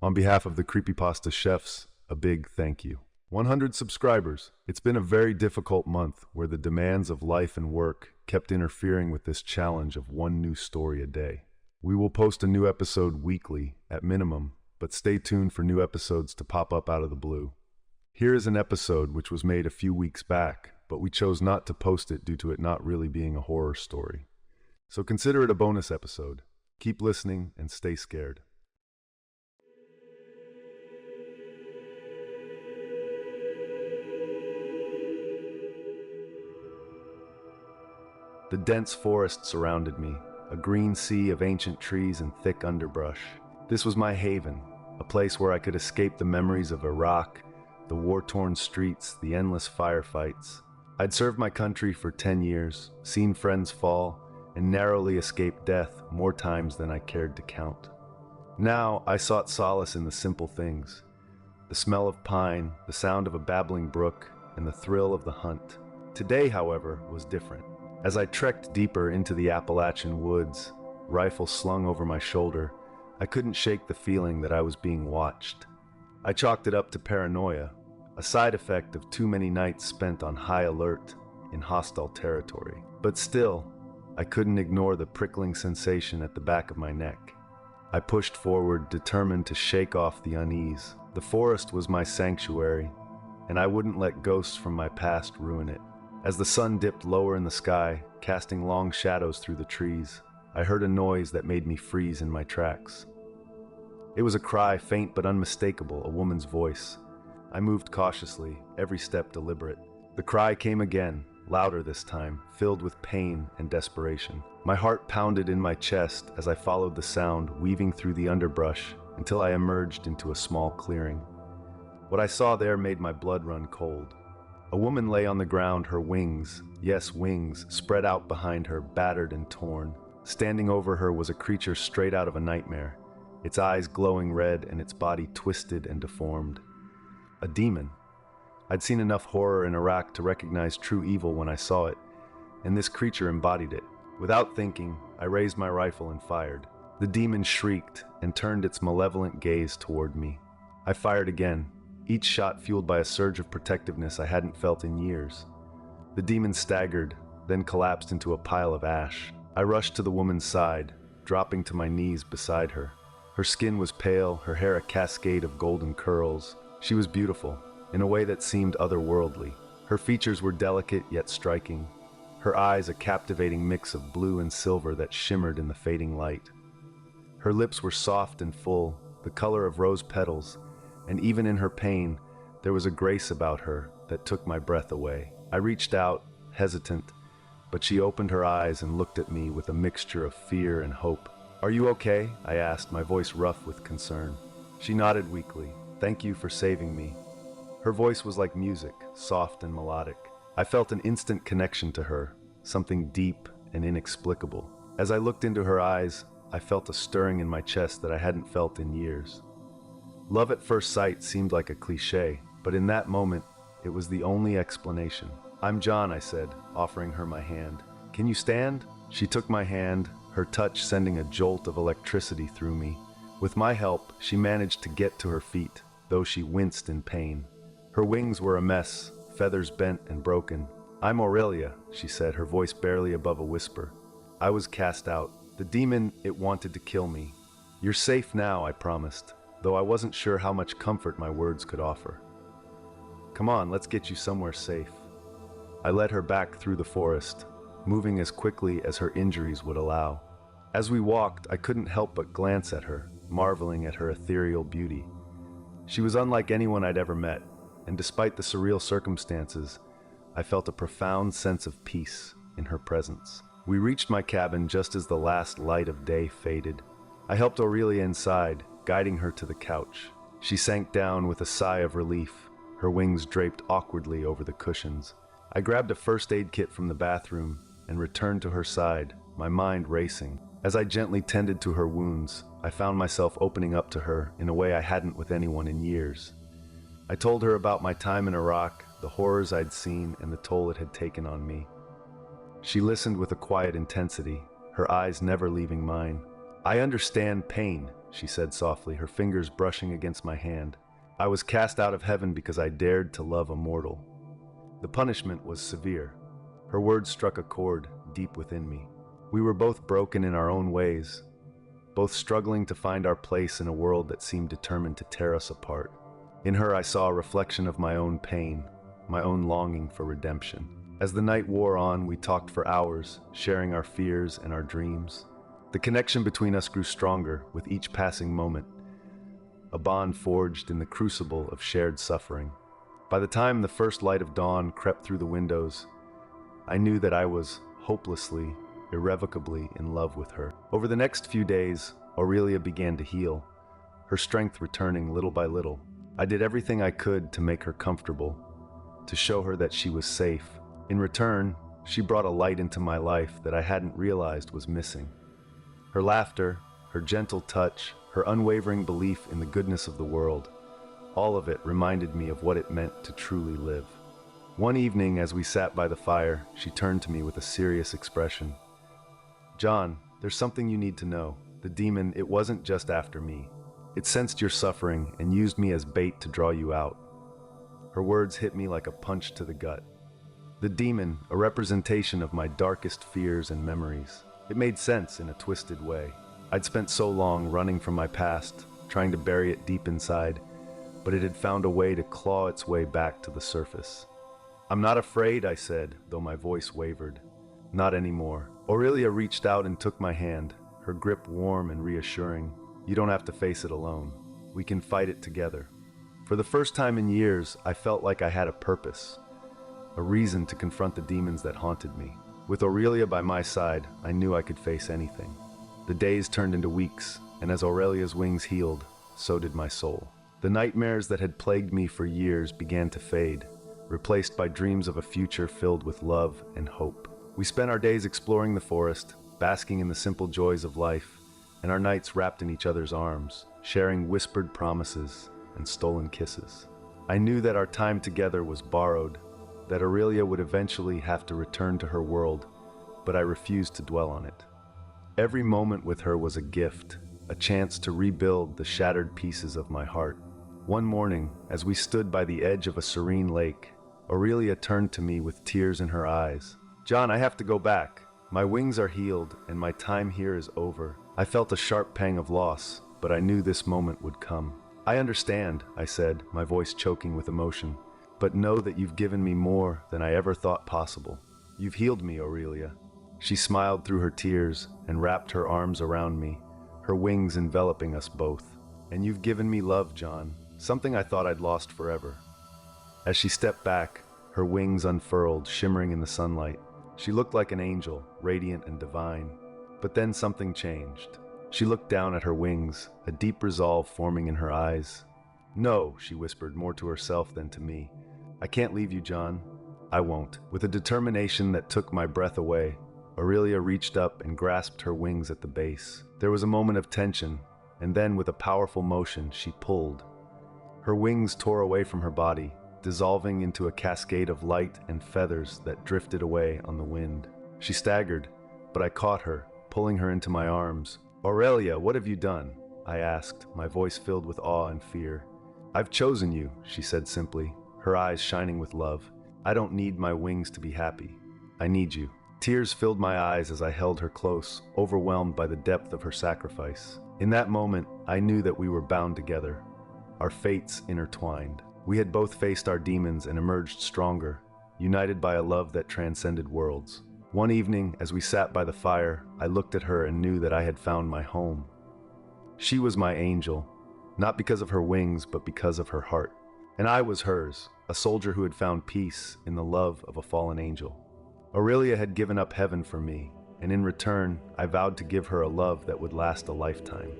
On behalf of the CreepyPasta chefs, a big thank you. 100 subscribers. It's been a very difficult month where the demands of life and work kept interfering with this challenge of one new story a day. We will post a new episode weekly at minimum, but stay tuned for new episodes to pop up out of the blue. Here is an episode which was made a few weeks back, but we chose not to post it due to it not really being a horror story. So consider it a bonus episode. Keep listening and stay scared. The dense forest surrounded me, a green sea of ancient trees and thick underbrush. This was my haven, a place where I could escape the memories of Iraq, the war-torn streets, the endless firefights. I'd served my country for 10 years, seen friends fall, and narrowly escaped death more times than I cared to count. Now I sought solace in the simple things: the smell of pine, the sound of a babbling brook, and the thrill of the hunt. Today, however, was different. As I trekked deeper into the Appalachian woods, rifle slung over my shoulder, I couldn't shake the feeling that I was being watched. I chalked it up to paranoia, a side effect of too many nights spent on high alert in hostile territory. But still, I couldn't ignore the prickling sensation at the back of my neck. I pushed forward, determined to shake off the unease. The forest was my sanctuary, and I wouldn't let ghosts from my past ruin it. As the sun dipped lower in the sky, casting long shadows through the trees, I heard a noise that made me freeze in my tracks. It was a cry, faint but unmistakable, a woman's voice. I moved cautiously, every step deliberate. The cry came again, louder this time, filled with pain and desperation. My heart pounded in my chest as I followed the sound, weaving through the underbrush until I emerged into a small clearing. What I saw there made my blood run cold. A woman lay on the ground, her wings, yes, wings, spread out behind her, battered and torn. Standing over her was a creature straight out of a nightmare, its eyes glowing red and its body twisted and deformed. A demon. I'd seen enough horror in Iraq to recognize true evil when I saw it, and this creature embodied it. Without thinking, I raised my rifle and fired. The demon shrieked and turned its malevolent gaze toward me. I fired again, each shot fueled by a surge of protectiveness I hadn't felt in years. The demon staggered, then collapsed into a pile of ash. I rushed to the woman's side, dropping to my knees beside her. Her skin was pale, her hair a cascade of golden curls. She was beautiful, in a way that seemed otherworldly. Her features were delicate yet striking, her eyes a captivating mix of blue and silver that shimmered in the fading light. Her lips were soft and full, the color of rose petals, and even in her pain, there was a grace about her that took my breath away. I reached out, hesitant, but she opened her eyes and looked at me with a mixture of fear and hope. "Are you okay?" I asked, my voice rough with concern. She nodded weakly. "Thank you for saving me." Her voice was like music, soft and melodic. I felt an instant connection to her, something deep and inexplicable. As I looked into her eyes, I felt a stirring in my chest that I hadn't felt in years. Love at first sight seemed like a cliché, but in that moment, it was the only explanation. "I'm John," I said, offering her my hand. "Can you stand?" She took my hand, her touch sending a jolt of electricity through me. With my help, she managed to get to her feet, though she winced in pain. Her wings were a mess, feathers bent and broken. "I'm Aurelia," she said, her voice barely above a whisper. I was cast out. The demon, it wanted to kill me. "You're safe now," I promised, though I wasn't sure how much comfort my words could offer. "Come on, let's get you somewhere safe." I led her back through the forest, moving as quickly as her injuries would allow. As we walked, I couldn't help but glance at her, marveling at her ethereal beauty. She was unlike anyone I'd ever met, and despite the surreal circumstances, I felt a profound sense of peace in her presence. We reached my cabin just as the last light of day faded. I helped Aurelia inside, guiding her to the couch. She sank down with a sigh of relief, her wings draped awkwardly over the cushions. I grabbed a first aid kit from the bathroom and returned to her side, my mind racing. As I gently tended to her wounds, I found myself opening up to her in a way I hadn't with anyone in years. I told her about my time in Iraq, the horrors I'd seen, and the toll it had taken on me. She listened with a quiet intensity, her eyes never leaving mine. "I understand pain," she said softly, her fingers brushing against my hand. I was cast out of heaven because I dared to love a mortal. The punishment was severe. Her words struck a chord deep within me. We were both broken in our own ways, both struggling to find our place in a world that seemed determined to tear us apart. In her, I saw a reflection of my own pain, my own longing for redemption. As the night wore on, we talked for hours, sharing our fears and our dreams. The connection between us grew stronger with each passing moment, a bond forged in the crucible of shared suffering. By the time the first light of dawn crept through the windows, I knew that I was hopelessly, irrevocably in love with her. Over the next few days, Aurelia began to heal, her strength returning little by little. I did everything I could to make her comfortable, to show her that she was safe. In return, she brought a light into my life that I hadn't realized was missing. Her laughter, her gentle touch, her unwavering belief in the goodness of the world, all of it reminded me of what it meant to truly live. One evening, as we sat by the fire, she turned to me with a serious expression. "John, there's something you need to know. The demon, it wasn't just after me. It sensed your suffering and used me as bait to draw you out." Her words hit me like a punch to the gut. The demon, a representation of my darkest fears and memories. It made sense in a twisted way. I'd spent so long running from my past, trying to bury it deep inside, but it had found a way to claw its way back to the surface. "I'm not afraid," I said, though my voice wavered. "Not anymore." Aurelia reached out and took my hand, her grip warm and reassuring. "You don't have to face it alone. We can fight it together." For the first time in years, I felt like I had a purpose, a reason to confront the demons that haunted me. With Aurelia by my side, I knew I could face anything. The days turned into weeks, and as Aurelia's wings healed, so did my soul. The nightmares that had plagued me for years began to fade, replaced by dreams of a future filled with love and hope. We spent our days exploring the forest, basking in the simple joys of life, and our nights wrapped in each other's arms, sharing whispered promises and stolen kisses. I knew that our time together was borrowed, that Aurelia would eventually have to return to her world, but I refused to dwell on it. Every moment with her was a gift, a chance to rebuild the shattered pieces of my heart. One morning, as we stood by the edge of a serene lake, Aurelia turned to me with tears in her eyes. "John, I have to go back. My wings are healed, and my time here is over." I felt a sharp pang of loss, but I knew this moment would come. "I understand," I said, my voice choking with emotion. "But know that you've given me more than I ever thought possible. You've healed me, Aurelia." She smiled through her tears and wrapped her arms around me, her wings enveloping us both. "And you've given me love, John, something I thought I'd lost forever." As she stepped back, her wings unfurled, shimmering in the sunlight. She looked like an angel, radiant and divine. But then something changed. She looked down at her wings, a deep resolve forming in her eyes. "No," she whispered, more to herself than to me. "I can't leave you, John. I won't." With a determination that took my breath away, Aurelia reached up and grasped her wings at the base. There was a moment of tension, and then with a powerful motion, she pulled. Her wings tore away from her body, dissolving into a cascade of light and feathers that drifted away on the wind. She staggered, but I caught her, pulling her into my arms. "Aurelia, what have you done?" I asked, my voice filled with awe and fear. "I've chosen you," she said simply, her eyes shining with love. "I don't need my wings to be happy. I need you." Tears filled my eyes as I held her close, overwhelmed by the depth of her sacrifice. In that moment, I knew that we were bound together, our fates intertwined. We had both faced our demons and emerged stronger, united by a love that transcended worlds. One evening, as we sat by the fire, I looked at her and knew that I had found my home. She was my angel, not because of her wings, but because of her heart. And I was hers, a soldier who had found peace in the love of a fallen angel. Aurelia had given up heaven for me, and in return, I vowed to give her a love that would last a lifetime.